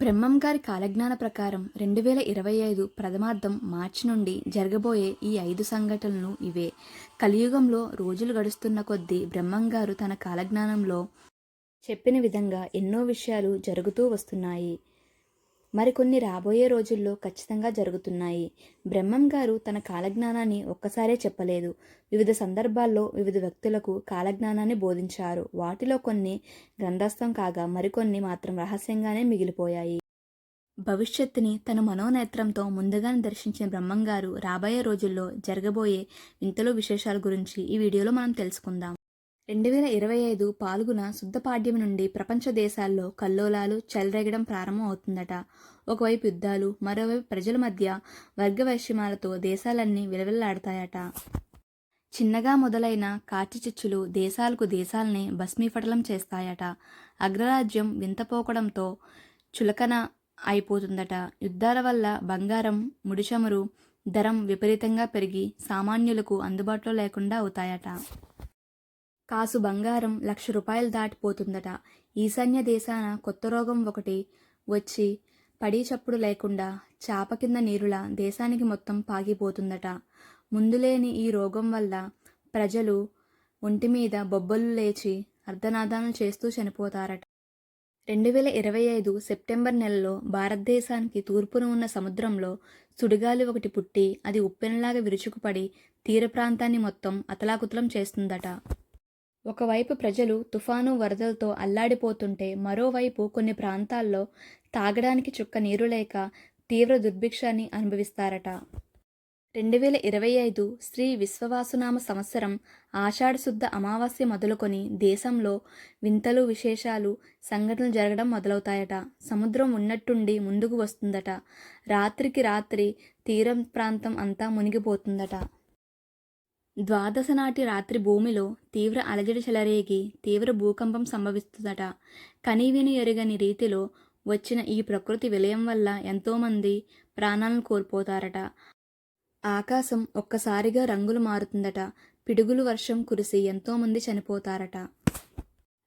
బ్రహ్మం గారి కాలజ్ఞాన ప్రకారం 2025 ప్రథమార్థం మార్చి నుండి జరగబోయే ఈ 5 సంఘటనలు ఇవే. కలియుగంలో రోజులు గడుస్తున్న కొద్దీ బ్రహ్మంగారు తన కాలజ్ఞానంలో చెప్పిన విధంగా ఎన్నో విషయాలు జరుగుతూ వస్తున్నాయి. మరికొన్ని రాబోయే రోజుల్లో ఖచ్చితంగా జరుగుతున్నాయి. బ్రహ్మం గారు తన కాలజ్ఞానాన్ని ఒక్కసారే చెప్పలేదు. వివిధ సందర్భాల్లో వివిధ వ్యక్తులకు కాలజ్ఞానాన్ని బోధించారు. వాటిలో కొన్ని గ్రంథస్థం కాగా మరికొన్ని మాత్రం రహస్యంగానే మిగిలిపోయాయి. భవిష్యత్తుని తన మనోనేత్రంతో ముందుగానే దర్శించిన బ్రహ్మంగారు రాబోయే రోజుల్లో జరగబోయే వింతలు విశేషాల గురించి ఈ వీడియోలో మనం తెలుసుకుందాం. 2025 పాల్గొన శుద్ధ పాడ్యమి నుండి ప్రపంచ దేశాల్లో కల్లోలాలు చెలరేగడం ప్రారంభం అవుతుందట. ఒకవైపు యుద్ధాలు, మరోవైపు ప్రజల మధ్య వర్గ వైషమ్యాలతో దేశాలన్నీ విలవిల్లాడతాయట. చిన్నగా మొదలైన కార్చిచ్చులు దేశాలకు దేశాలనే భస్మీపటలం చేస్తాయట. అగ్రరాజ్యం వింతపోకడంతో చులకన అయిపోతుందట. యుద్ధాల వల్ల బంగారం, ముడిచమురు ధరం విపరీతంగా పెరిగి సామాన్యులకు అందుబాటులో లేకుండా అవుతాయట. కాసు బంగారం ₹1,00,000 దాటిపోతుందట. ఈశాన్య దేశాన కొత్త రోగం ఒకటి వచ్చి పడి చప్పుడు లేకుండా చాప కింద నీరులా దేశానికి మొత్తం పాకిపోతుందట. ముందులేని ఈ రోగం వల్ల ప్రజలు ఒంటిమీద బొబ్బలు లేచి అర్ధనాదాలు చేస్తూ చనిపోతారట. 2025 సెప్టెంబర్ నెలలో భారతదేశానికి తూర్పున ఉన్న సముద్రంలో సుడిగాలి ఒకటి పుట్టి అది ఉప్పెనలాగా విరుచుకుపడి తీర ప్రాంతాన్ని మొత్తం అతలాకుతలం చేస్తుందట. ఒకవైపు ప్రజలు తుఫాను వరదలతో అల్లాడిపోతుంటే మరోవైపు కొన్ని ప్రాంతాల్లో తాగడానికి చుక్క నీరు లేక తీవ్ర దుర్భిక్షాన్ని అనుభవిస్తారట. 2025 శ్రీ విశ్వవాసునామ సంవత్సరం ఆషాఢశుద్ధ అమావాస్య మొదలుకొని దేశంలో వింతలు విశేషాలు సంఘటనలు జరగడం మొదలవుతాయట. సముద్రం ఉన్నట్టుండి ముందుకు వస్తుందట. రాత్రికి రాత్రి తీరం ప్రాంతం అంతా మునిగిపోతుందట. ద్వాదశ నాటి రాత్రి భూమిలో తీవ్ర అలజడి చెలరేగి తీవ్ర భూకంపం సంభవిస్తుందట. కనీవిని ఎరుగని రీతిలో వచ్చిన ఈ ప్రకృతి విలయం వల్ల ఎంతోమంది ప్రాణాలను కోల్పోతారట. ఆకాశం ఒక్కసారిగా రంగులు మారుతుందట. పిడుగులు వర్షం కురిసి ఎంతోమంది చనిపోతారట.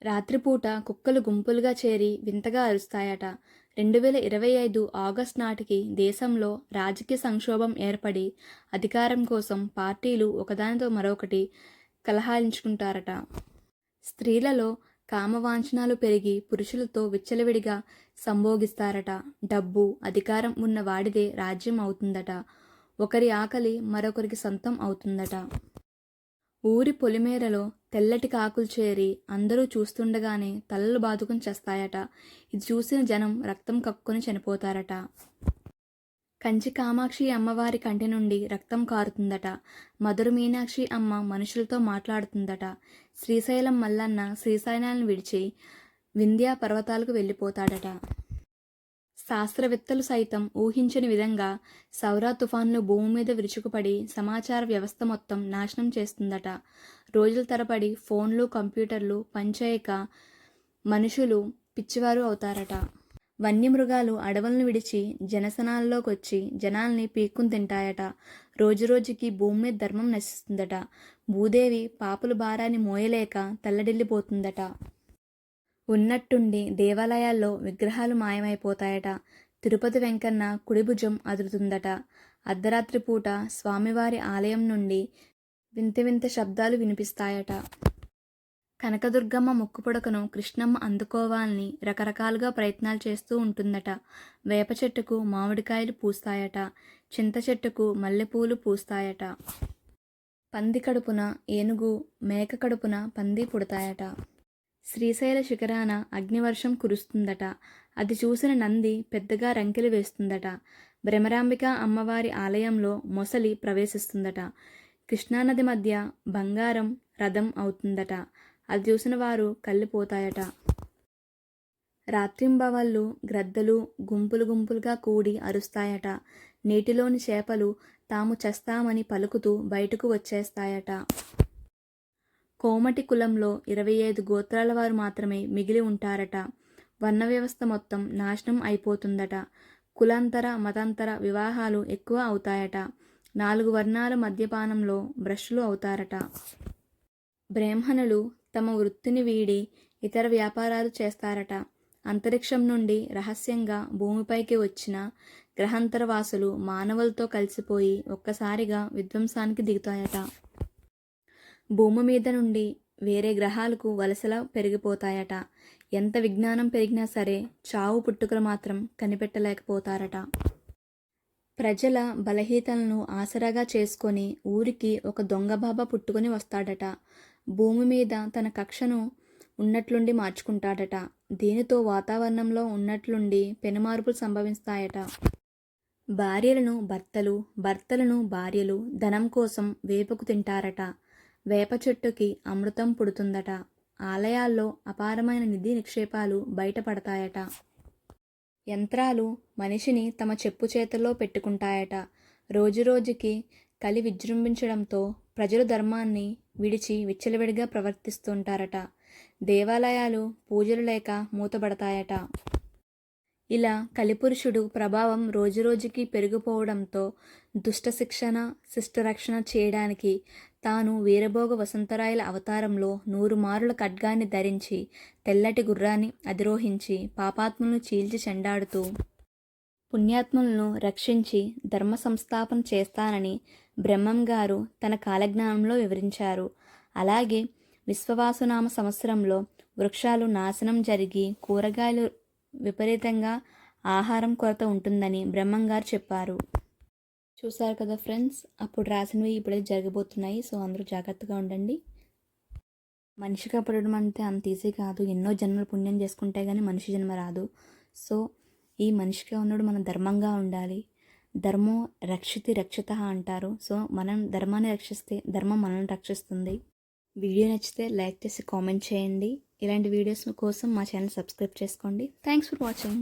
రాత్రిపూట కుక్కలు గుంపులుగా చేరి వింతగా అరుస్తాయట. 2025 ఆగస్టు నాటికి దేశంలో రాజకీయ సంక్షోభం ఏర్పడి అధికారం కోసం పార్టీలు ఒకదానితో మరొకటి కలహాలించుకుంటారట. స్త్రీలలో కామవాంఛనాలు పెరిగి పురుషులతో విచ్చలవిడిగా సంభోగిస్తారట. డబ్బు, అధికారం ఉన్న వాడిదే రాజ్యం అవుతుందట. ఒకరి ఆకలి మరొకరికి సొంతం అవుతుందట. ఊరి పొలిమేరలో తెల్లటి కాకులు చేరి అందరూ చూస్తుండగానే తలలు బాదుకుని చేస్తాయట. ఇది చూసిన జనం రక్తం కక్కుని చనిపోతారట. కంచి కామాక్షి అమ్మవారి కంటి నుండి రక్తం కారుతుందట. మధుర మీనాక్షి అమ్మ మనుషులతో మాట్లాడుతుందట. శ్రీశైలం మల్లన్న శ్రీశైలాన్ని విడిచి వింధ్యా పర్వతాలకు వెళ్ళిపోతాడట. శాస్త్రవేత్తలు సైతం ఊహించని విధంగా సౌర తుఫాన్లు భూమి మీద విరుచుకుపడి సమాచార వ్యవస్థ మొత్తం నాశనం చేస్తుందట. రోజుల తరబడి ఫోన్లు, కంప్యూటర్లు పనిచేయక మనుషులు పిచ్చివారు అవుతారట. వన్యమృగాలు అడవులను విడిచి జనసనాల్లోకి వచ్చి జనాల్ని పీక్కుని తింటాయట. రోజురోజుకి భూమి మీద ధర్మం నశిస్తుందట. భూదేవి పాపుల భారాన్ని మోయలేక తల్లడిల్లిపోతుందట. ఉన్నట్టుండి దేవాలయాల్లో విగ్రహాలు మాయమైపోతాయట. తిరుపతి వెంకన్న కుడిభుజం అదురుతుందట. అర్ధరాత్రి పూట స్వామివారి ఆలయం నుండి వింత వింత శబ్దాలు వినిపిస్తాయట. కనకదుర్గమ్మ ముక్కుపుడకను కృష్ణమ్మ అందుకోవాలని రకరకాలుగా ప్రయత్నాలు చేస్తూ ఉంటుందట. వేప చెట్టుకు మామిడికాయలు పూస్తాయట. చింత చెట్టుకు మల్లెపూలు పూస్తాయట. పంది కడుపున ఏనుగు, మేక కడుపున పంది పుడతాయట. శ్రీశైల శిఖరాన అగ్నివర్షం కురుస్తుందట. అది చూసిన నంది పెద్దగా రంకెలు వేస్తుందట. భ్రమరాంబిక అమ్మవారి ఆలయంలో మొసలి ప్రవేశిస్తుందట. కృష్ణానది మధ్య బంగారం రథం అవుతుందట. అది చూసిన వారు కళ్ళిపోతాయట. రాత్రింబవళ్ళు గ్రద్దలు గుంపులు గుంపులుగా కూడి అరుస్తాయట. నీటిలోని చేపలు తాము చస్తామని పలుకుతూ బయటకు వచ్చేస్తాయట. కోమటి కులంలో 25 గోత్రాల వారు మాత్రమే మిగిలి ఉంటారట. వర్ణ వ్యవస్థ మొత్తం నాశనం అయిపోతుందట. కులాంతర మతాంతర వివాహాలు ఎక్కువ అవుతాయట. 4 వర్ణాల మద్యపానంలో భ్రష్టులు అవుతారట. బ్రాహ్మణులు తమ వృత్తిని వీడి ఇతర వ్యాపారాలు చేస్తారట. అంతరిక్షం నుండి రహస్యంగా భూమిపైకి వచ్చిన గ్రహాంతరవాసులు మానవులతో కలిసిపోయి ఒక్కసారిగా విధ్వంసానికి దిగుతాయట. భూమి మీద నుండి వేరే గ్రహాలకు వలసలా పెరిగిపోతాయట. ఎంత విజ్ఞానం పెరిగినా సరే చావు పుట్టుకలు మాత్రం కనిపెట్టలేకపోతారట. ప్రజల బలహీనతలను ఆసరాగా చేసుకొని ఊరికి ఒక దొంగ బాబా పుట్టుకొని వస్తాడట. భూమి మీద తన కక్షను ఉన్నట్లుండి మార్చుకుంటాడట. దీనితో వాతావరణంలో ఉన్నట్లుండి పెనుమార్పులు సంభవిస్తాయట. భార్యలను భర్తలు, భర్తలను భార్యలు ధనం కోసం వేపుకు తింటారట. వేప చెట్టుకి అమృతం పుడుతుందట. ఆలయాల్లో అపారమైన నిధి నిక్షేపాలు బయటపడతాయట. యంత్రాలు మనిషిని తమ చెప్పు చేతల్లో పెట్టుకుంటాయట. రోజురోజుకి కలి విజృంభించడంతో ప్రజలు ధర్మాన్ని విడిచి విచ్చలవిడిగా ప్రవర్తిస్తుంటారట. దేవాలయాలు పూజలు లేక మూతబడతాయట. ఇలా కలిపురుషుడు ప్రభావం రోజురోజుకి పెరిగిపోవడంతో దుష్ట శిక్షణ శిష్టరక్షణ చేయడానికి తాను వీరభోగ వసంతరాయల అవతారంలో 100 మారుల ఖడ్గాన్ని ధరించి తెల్లటి గుర్రాన్ని అధిరోహించి పాపాత్ములను చీల్చి చెండాడుతూ పుణ్యాత్ములను రక్షించి ధర్మ సంస్థాపన చేస్తానని బ్రహ్మంగారు తన కాలజ్ఞానంలో వివరించారు. అలాగే విశ్వవాసునామ సంవత్సరంలో వృక్షాలు నాశనం జరిగి కూరగాయలు విపరీతంగా ఆహారం కొరత ఉంటుందని బ్రహ్మంగారు చెప్పారు. చూసారు కదా ఫ్రెండ్స్, అప్పుడు రాసినవి ఇప్పుడే జరగబోతున్నాయి. సో అందరూ జాగ్రత్తగా ఉండండి. మనిషిగా పుట్టడం అంటే అంత ఈజీ కాదు. ఎన్నో జన్మలు పుణ్యం చేసుకుంటే కానీ మనిషి జన్మ రాదు. సో ఈ మనిషిగా ఉన్నాడు మనం ధర్మంగా ఉండాలి. ధర్మో రక్షితి రక్షిత అంటారు. సో మనం ధర్మాన్ని రక్షిస్తే ధర్మం మనల్ని రక్షిస్తుంది. వీడియో నచ్చితే లైక్ చేసి కామెంట్ చేయండి. ఇలాంటి వీడియోస్ కోసం మా ఛానల్ సబ్స్క్రైబ్ చేసుకోండి. Thanks for watching.